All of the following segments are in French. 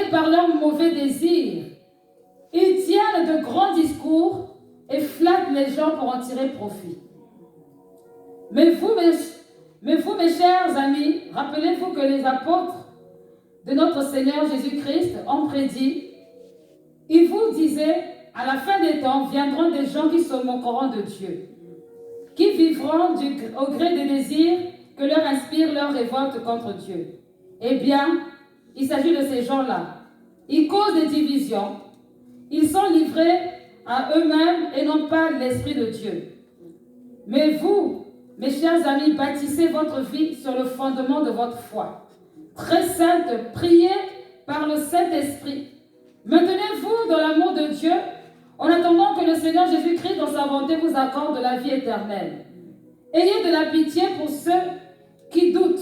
par leurs mauvais désirs. Ils tiennent de grands discours et flattent les gens pour en tirer profit. Mais vous, mes chers amis, rappelez-vous que les apôtres de notre Seigneur Jésus-Christ ont prédit, ils vous disaient, à la fin des temps, viendront des gens qui se moqueront de Dieu, qui vivront au gré des désirs que leur inspire leur révolte contre Dieu. Eh bien, il s'agit de ces gens-là. Ils causent des divisions. Ils sont livrés à eux-mêmes et non pas l'Esprit de Dieu. Mais vous, mes chers amis, bâtissez votre vie sur le fondement de votre foi. Très sainte, priez par le Saint-Esprit. Maintenez-vous dans l'amour de Dieu en attendant que le Seigneur Jésus-Christ, dans sa bonté, vous accorde la vie éternelle. Ayez de la pitié pour ceux qui doutent.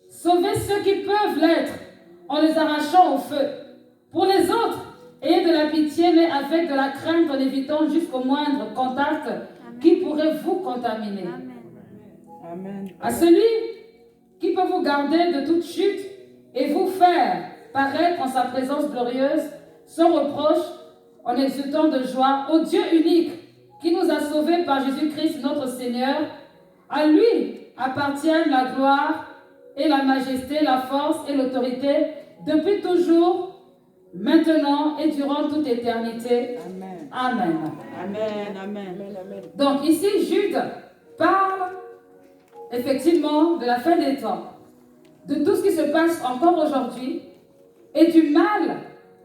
Sauvez ceux qui peuvent l'être en les arrachant au feu. Pour les autres, ayez de la pitié, mais avec de la crainte en évitant jusqu'au moindre contact qui pourrait vous contaminer. Amen. À celui qui peut vous garder de toute chute et vous faire paraître en sa présence glorieuse, sans reproche, en exultant de joie, au Dieu unique qui nous a sauvés par Jésus-Christ notre Seigneur, à lui appartiennent la gloire et la majesté, la force et l'autorité depuis toujours, maintenant et durant toute éternité. Amen. Amen. Amen. Amen. Amen. Donc ici, Jude parle effectivement de la fin des temps, de tout ce qui se passe encore aujourd'hui et du mal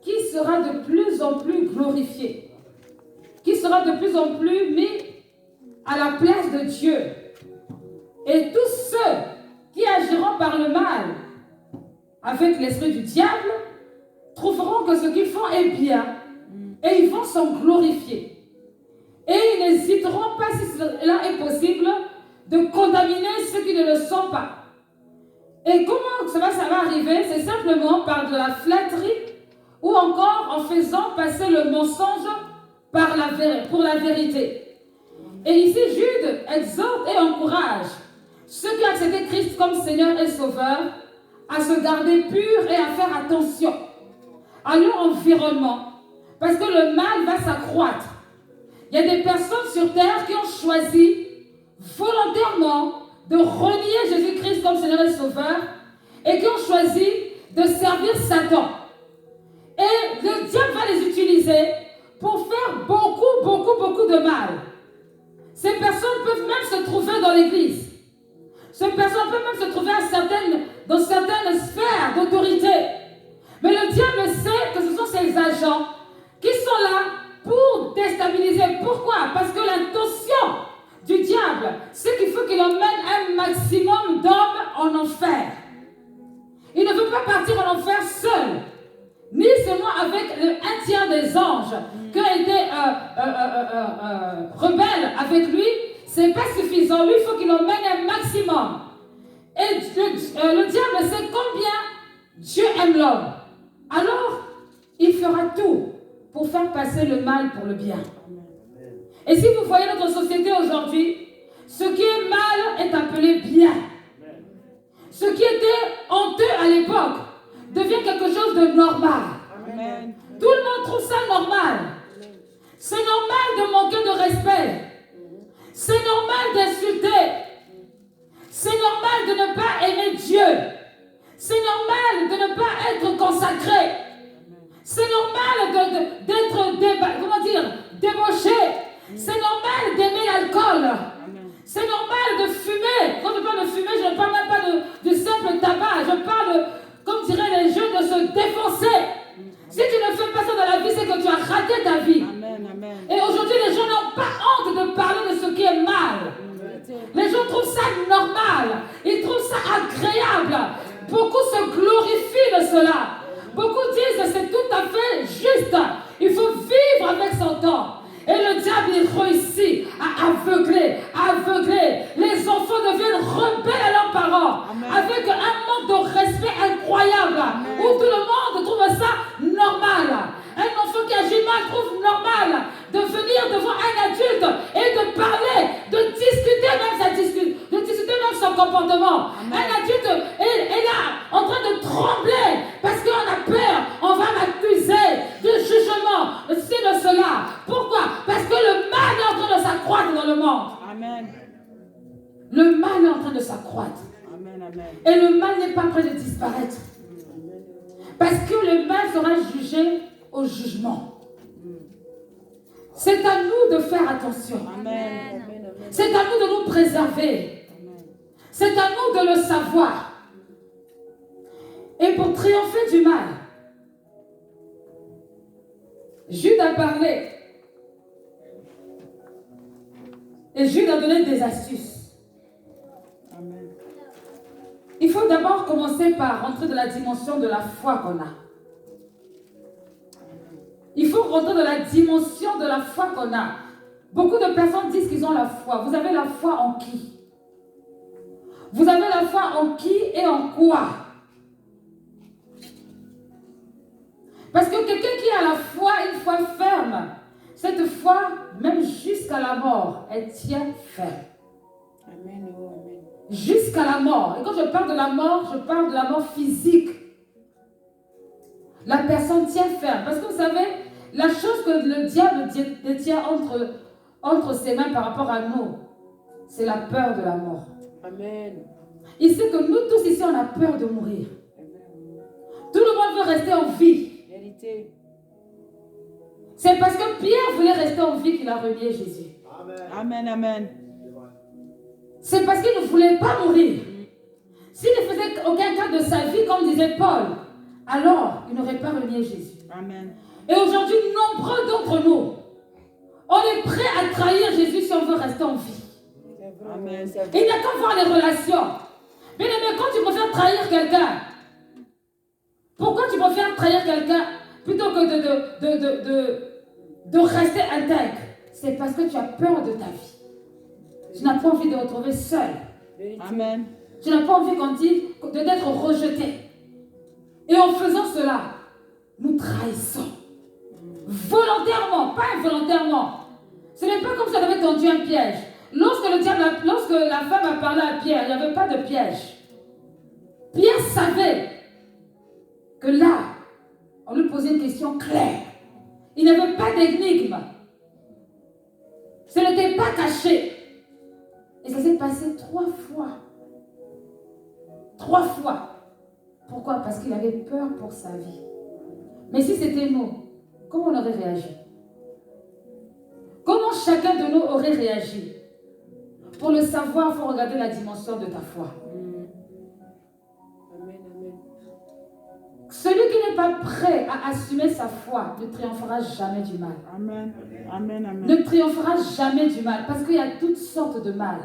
qui sera de plus en plus glorifié, qui sera de plus en plus mis à la place de Dieu. Et tous ceux qui agiront par le mal avec l'esprit du diable trouveront que ce qu'ils font est bien et ils vont s'en glorifier. Et ils n'hésiteront pas, si cela est possible, de contaminer ceux qui ne le sont pas. Et comment ça va arriver? C'est simplement par de la flatterie ou encore en faisant passer le mensonge pour la vérité. Et ici, Jude exhorte et encourage ceux qui ont accepté Christ comme Seigneur et Sauveur à se garder purs et à faire attention à leur environnement, parce que le mal va s'accroître. Il y a des personnes sur terre qui ont choisi volontairement de renier Jésus-Christ comme Seigneur et Sauveur et qui ont choisi de servir Satan. Et le diable va les utiliser pour faire beaucoup de mal. Ces personnes peuvent même se trouver dans l'église. Ces personnes peuvent même se trouver dans certaines sphères d'autorité. Mais le diable sait que ce sont ces agents qui sont là pour déstabiliser. Pourquoi? Parce que l'intention du diable, c'est qu'il faut qu'il emmène un maximum d'hommes en enfer. Il ne veut pas partir en enfer seul, ni seulement avec un tiers des anges qui ont été rebelles avec lui. C'est pas suffisant. Lui, il faut qu'il emmène un maximum. Et le diable sait combien Dieu aime l'homme. Alors, il fera tout pour faire passer le mal pour le bien. Et si vous voyez notre société aujourd'hui, ce qui est mal est appelé bien. Ce qui était honteux à l'époque devient quelque chose de normal. Amen. Tout le monde trouve ça normal. C'est normal de manquer de respect. C'est normal d'insulter. C'est normal de ne pas aimer Dieu. C'est normal de ne pas être consacré. C'est normal d'être débauché. C'est normal d'aimer l'alcool. C'est normal de fumer. Quand je parle de fumer, je ne parle même pas du simple tabac. Je parle, comme diraient les jeunes, de se défoncer. Si tu ne fais pas ça dans la vie, c'est que tu as raté ta vie. Amen. Amen. Et aujourd'hui, les gens n'ont pas honte de parler de ce qui est mal. Les gens trouvent ça normal. Ils trouvent ça agréable. Beaucoup se glorifient de cela. Beaucoup disent que c'est tout à fait juste. Il faut vivre avec son temps. Et le diable, il réussit à aveugler. Les enfants deviennent rebelles à leurs parents. Amen. Avec un manque de respect incroyable. Amen. Où tout le monde trouve ça normal. Un enfant qui agit mal trouve normal de venir devant un adulte et de parler, de discuter même son comportement. Amen. Un adulte est là en train de trembler parce qu'on a peur de s'accroître. Amen. Amen. Et le mal n'est pas prêt de disparaître. Parce que le mal sera jugé au jugement. C'est à nous de faire attention. Amen. C'est à nous de nous préserver. C'est à nous de le savoir. Et pour triompher du mal, Jude a parlé. Et Jude a donné des astuces. Amen. Il faut d'abord commencer par rentrer dans la dimension de la foi qu'on a. Il faut rentrer dans la dimension de la foi qu'on a. Beaucoup de personnes disent qu'ils ont la foi. Vous avez la foi en qui? Vous avez la foi en qui et en quoi? Parce que quelqu'un qui a la foi, une foi ferme, cette foi, même jusqu'à la mort, elle tient ferme. Amen. Oh, amen. Jusqu'à la mort. Et quand je parle de la mort, je parle de la mort physique. La personne tient ferme. Parce que vous savez, la chose que le diable détient entre ses mains par rapport à nous, c'est la peur de la mort. Amen. Il sait que nous tous ici, on a peur de mourir. Tout le monde veut rester en vie. Vérité. C'est parce que Pierre voulait rester en vie qu'il a renié Jésus. Amen. Amen. C'est parce qu'il ne voulait pas mourir. S'il ne faisait aucun cas de sa vie, comme disait Paul, alors il n'aurait pas renié Jésus. Amen. Et aujourd'hui, nombreux d'entre nous, on est prêt à trahir Jésus si on veut rester en vie. Amen. Il n'y a qu'à voir les relations. Bien aimé, quand tu préfères trahir quelqu'un, pourquoi tu préfères trahir quelqu'un plutôt que de rester intègre? C'est parce que tu as peur de ta vie. Tu n'as pas envie de te retrouver seul. Amen. Tu n'as pas envie qu'on dise d'être rejeté. Et en faisant cela, nous trahissons. Volontairement, pas involontairement. Ce n'est pas comme si on avait tendu un piège. Lorsque la femme a parlé à Pierre, il n'y avait pas de piège. Pierre savait que là, on lui posait une question claire. Il n'y avait pas d'énigme. Ce n'était pas caché. Et ça s'est passé 3 fois. 3 fois. Pourquoi? Parce qu'il avait peur pour sa vie. Mais si c'était nous, comment on aurait réagi? Comment chacun de nous aurait réagi? Pour le savoir, il faut regarder la dimension de ta foi. Amen. Amen. Celui qui n'est pas prêt à assumer sa foi ne triomphera jamais du mal. Amen. Amen. Amen. Ne triomphera jamais du mal. Parce qu'il y a toutes sortes de mal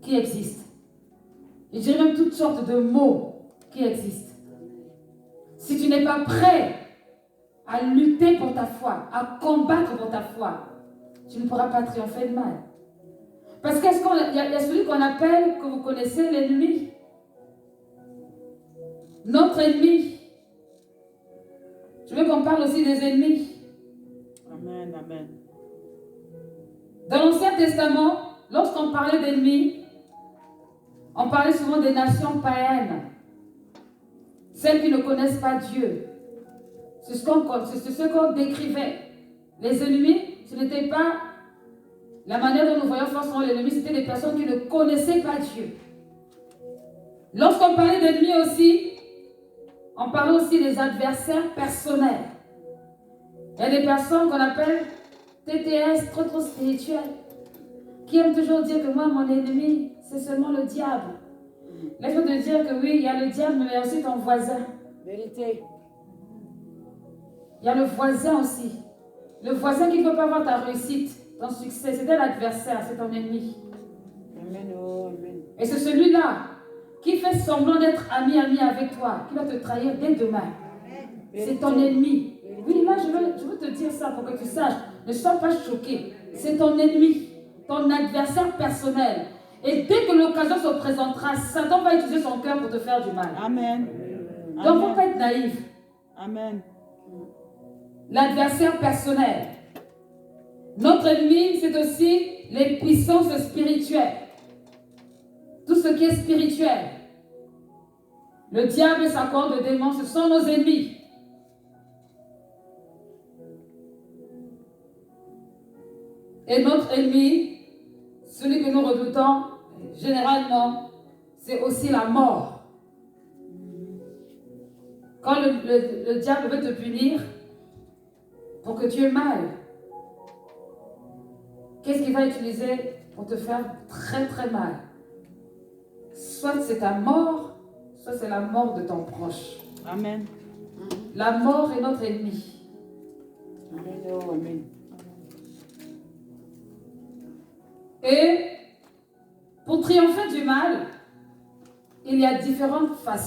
qui existent. Je dirais même toutes sortes de maux qui existent. Si tu n'es pas prêt à lutter pour ta foi, à combattre pour ta foi, tu ne pourras pas triompher de mal. Parce qu'il y a celui qu'on appelle, que vous connaissez, l'ennemi. Notre ennemi. Je veux qu'on parle aussi des ennemis. Amen. Amen. Dans l'Ancien Testament, lorsqu'on parlait d'ennemis, on parlait souvent des nations païennes. Celles qui ne connaissent pas Dieu. C'est ce qu'on décrivait. Les ennemis, ce n'était pas la manière dont nous voyons forcément l'ennemi, c'était des personnes qui ne connaissaient pas Dieu. Lorsqu'on parlait d'ennemis aussi, on parlait aussi des adversaires personnels. Il y a des personnes qu'on appelle TTS, trop spirituels, qui aiment toujours dire que moi, mon ennemi, c'est seulement le diable. Laisse-moi te dire que oui, il y a le diable, mais il y a aussi ton voisin. Vérité. Il y a le voisin aussi. Le voisin qui ne veut pas voir ta réussite, ton succès, c'est un adversaire, c'est ton ennemi. Amen. Oh, amen. Et c'est celui-là qui fait semblant d'être ami avec toi, qui va te trahir dès demain. C'est ton ennemi. Oui, là, je veux te dire ça pour que tu saches. Ne sois pas choqué. C'est ton ennemi, ton adversaire personnel. Et dès que l'occasion se présentera, Satan va utiliser son cœur pour te faire du mal. Amen. Donc, il ne faut pas être naïf. Amen. L'adversaire personnel. Notre ennemi, c'est aussi les puissances spirituelles. Tout ce qui est spirituel. Le diable et sa cohorte de démons, ce sont nos ennemis. Et notre ennemi, celui que nous redoutons, généralement, c'est aussi la mort. Quand le diable veut te punir pour que tu aies mal, qu'est-ce qu'il va utiliser pour te faire très très mal? Soit c'est ta mort, soit c'est la mort de ton proche. Amen. La mort est notre ennemi. Amen. Oh, amen. Et pour triompher du mal, il y a différentes façons.